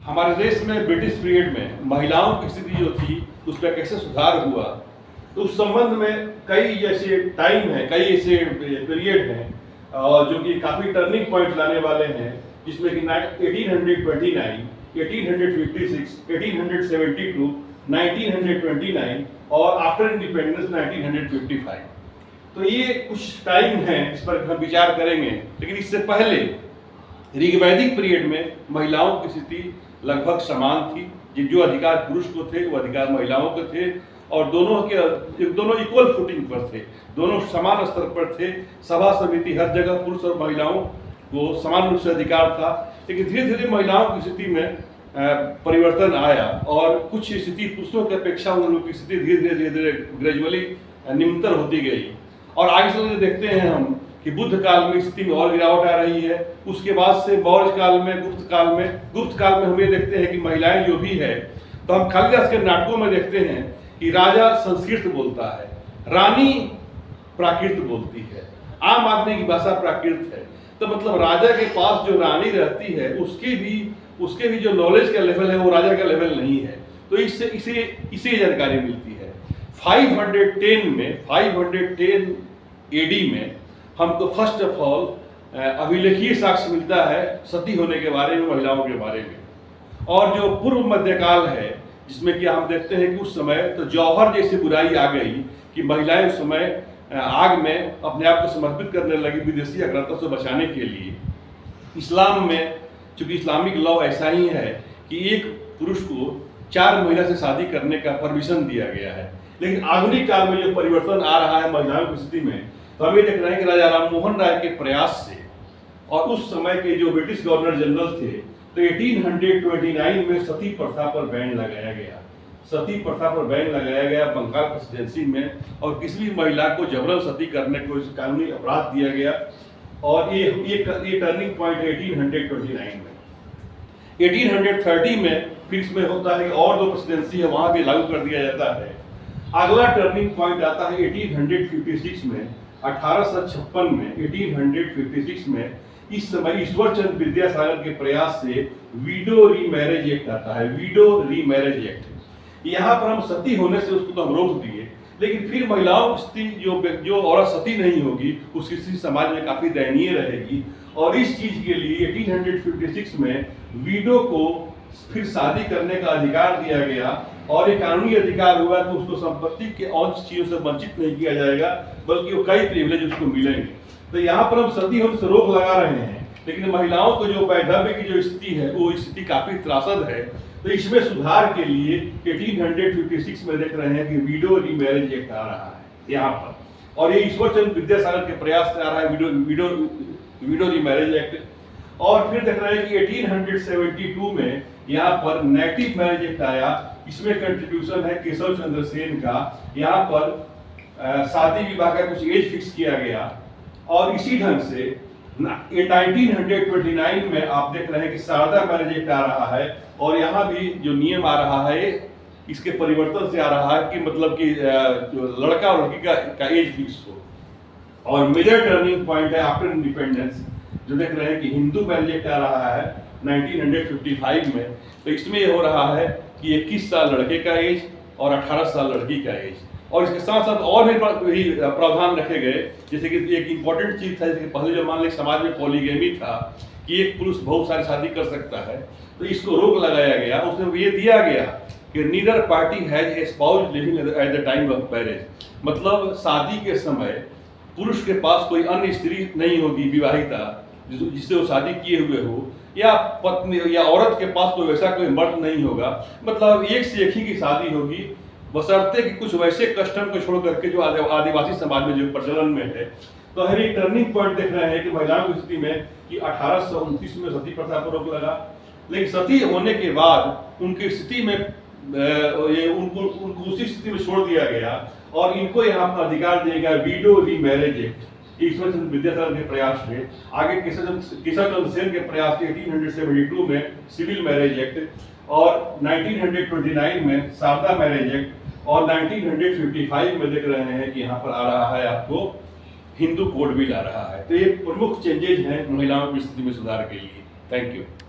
हमारे देश में ब्रिटिश पीरियड में महिलाओं की स्थिति जो थी उस पर कैसे सुधार हुआ, तो उस संबंध में कई ऐसे टाइम है, कई ऐसे पीरियड हैं जो कि काफ़ी टर्निंग पॉइंट लाने वाले हैं, जिसमें कि 1829, 1856, 1872, 1929 और आफ्टर इंडिपेंडेंस 1955। तो ये कुछ टाइम है, इस पर हम विचार करेंगे। लेकिन इससे पहले ऋग्वैदिक पीरियड में महिलाओं की स्थिति लगभग समान थी। जो अधिकार पुरुष को थे वो अधिकार महिलाओं को थे, और दोनों इक्वल फुटिंग पर थे, दोनों समान स्तर पर थे। सभा समिति हर जगह पुरुष और महिलाओं को समान रूप से अधिकार था। लेकिन धीरे धीरे महिलाओं की स्थिति में परिवर्तन आया, और कुछ स्थिति पुरुषों की अपेक्षा उन लोगों की स्थिति धीरे धीरे ग्रेजुअली निम्नतर होती गई। और आगे चलकर देखते हैं हम कि बुद्ध काल में स्थिति में और गिरावट आ रही है। उसके बाद से मौर्य काल में, गुप्त काल में हम ये देखते हैं कि महिलाएं जो भी है, तो हम कालिदास के नाटकों में देखते हैं कि राजा संस्कृत बोलता है, रानी प्राकृत बोलती है, आम आदमी की भाषा प्राकृत है। तो मतलब राजा के पास जो रानी रहती है उसके भी जो नॉलेज का लेवल है वो राजा का लेवल नहीं है। तो इसे जानकारी मिलती है। 510 एडी में हमको फर्स्ट ऑफ ऑल अभिलेखीय साक्ष्य मिलता है सती होने के बारे में, महिलाओं के बारे में। और जो पूर्व मध्यकाल है, जिसमें कि हम देखते हैं कि उस समय तो जौहर जैसी बुराई आ गई कि महिलाएं उस समय आग में अपने आप को समर्पित करने लगी विदेशी आक्रांताओं से बचाने के लिए। इस्लाम में चूंकि इस्लामिक लॉ ऐसा ही है कि एक पुरुष को 4 महिला से शादी करने का परमिशन दिया गया है। लेकिन आधुनिक काल में जो परिवर्तन आ रहा है महिलाओं की स्थिति में, तो हम ये देख रहे हैं कि राजा राममोहन राय के प्रयास से और उस समय के जो ब्रिटिश गवर्नर जनरल थे, तो 1829 में सती प्रथा पर बैन लगाया गया। सती प्रथा पर बैन लगाया गया बंगाल प्रेसिडेंसी में, और किसी भी महिला को जबरन सती करने को कानूनी अपराध दिया गया। और ये टर्निंग पॉइंट है 1829 में। 1830 में फिर इसमें होता है कि और 2 प्रेसिडेंसी है, वहां भी लागू कर दिया जाता है। अगला टर्निंग पॉइंट आता है 1856 में, 1856 में, 1856 में। इस समय ईश्वर चंद्र विद्यासागर के प्रयास से विडो रीमैरेज एक्ट आता है। विडो रीमैरेज एक्ट, यहाँ पर हम सती होने से उसको तो हम रोक दिए, लेकिन फिर महिलाओं की स्थिति, जो औरत सती नहीं होगी उसकी स्थिति समाज में काफी दयनीय रहेगी। और इस चीज के लिए 1856 में विडो को फिर शादी करने का अधिकार दिया गया, और एक कानूनी अधिकार हुआ तो उसको संपत्ति के और चीजों से वंचित नहीं किया जाएगा, बल्कि वो कई प्रिविलेज उसको मिलेंगे। तो यहाँ पर हम सती होने से रोक लगा रहे हैं, लेकिन महिलाओं को जो वैधव्य की जो स्थिति है वो स्थिति काफी त्रासद है। तो इसमें सुधार के लिए 1856 में देख रहे हैं कि विडो रीमैरेज एक्ट आ रहा है यहाँ पर, और ये ईश्वर चंद्र विद्यासागर के प्रयास से आ रहा है विडो रीमैरेज एक्ट। और फिर देख रहे हैं कि 1872 में यहाँ पर नेटिव मैरिज एक्ट आया। इसमें कंट्रीब्यूशन है केशव चंद्र सेन का। यहाँ पर शादी विवाह का कुछ एज फिक्स किया गया, और इसी ढंग से 1929 में आप देख रहे हैं कि शारदा मैरिज एक्ट आ रहा है, और यहाँ भी जो नियम आ रहा है इसके परिवर्तन से आ रहा है कि मतलब कि जो लड़का और लड़की का एज फिक्स हो। और मेजर टर्निंग पॉइंट है आफ्टर इंडिपेंडेंस, जो देख रहे हैं कि हिंदू मैरिज एक्ट आ रहा है 1955 में। तो इसमें ये हो रहा है कि 21 साल लड़के का एज और 18 साल लड़की का एज, और इसके साथ साथ और भी प्रावधान रखे गए। जैसे कि एक इम्पॉर्टेंट चीज था, जैसे पहले जो मान लें समाज में पॉलीगेमी था कि एक पुरुष बहुत सारी शादी कर सकता है, तो इसको रोक लगाया गया। उसमें ये दिया गया कि neither party has a spouse living at the time of marriage, मतलब शादी के समय पुरुष के पास कोई अन्य स्त्री नहीं होगी विवाहिता जिससे वो शादी किए हुए हो, या पत्नी या औरत के पास कोई वैसा कोई मर्द नहीं होगा। मतलब एक से एक ही की शादी होगी, बशर्ते कि कुछ वैसे कस्टम को छोड़ करके जो आदिवासी समाज में जो प्रचलन में है। तो हम एक टर्निंग पॉइंट देख रहे हैं कि महिलाओं की स्थिति में कि 1829 में सती प्रथा पर रोक लगा, लेकिन सती होने के बाद उनकी स्थिति में उनको उसी स्थिति में छोड़ दिया गया, और इनको यहाँ पर अधिकार दिया गया window remarriage act Ishwar Chandra Vidyasagar के प्रयास से। आगे केशव चंद्र सेन के प्रयास से 1872 में सिविल मैरिज एक्ट, और 1929 में शारदा मैरिज एक्ट, और 1955 में देख रहे हैं कि यहाँ पर आ रहा है आपको हिंदू कोड बिल आ रहा है। तो ये प्रमुख चेंजेज हैं महिलाओं की स्थिति में सुधार के लिए। Thank you.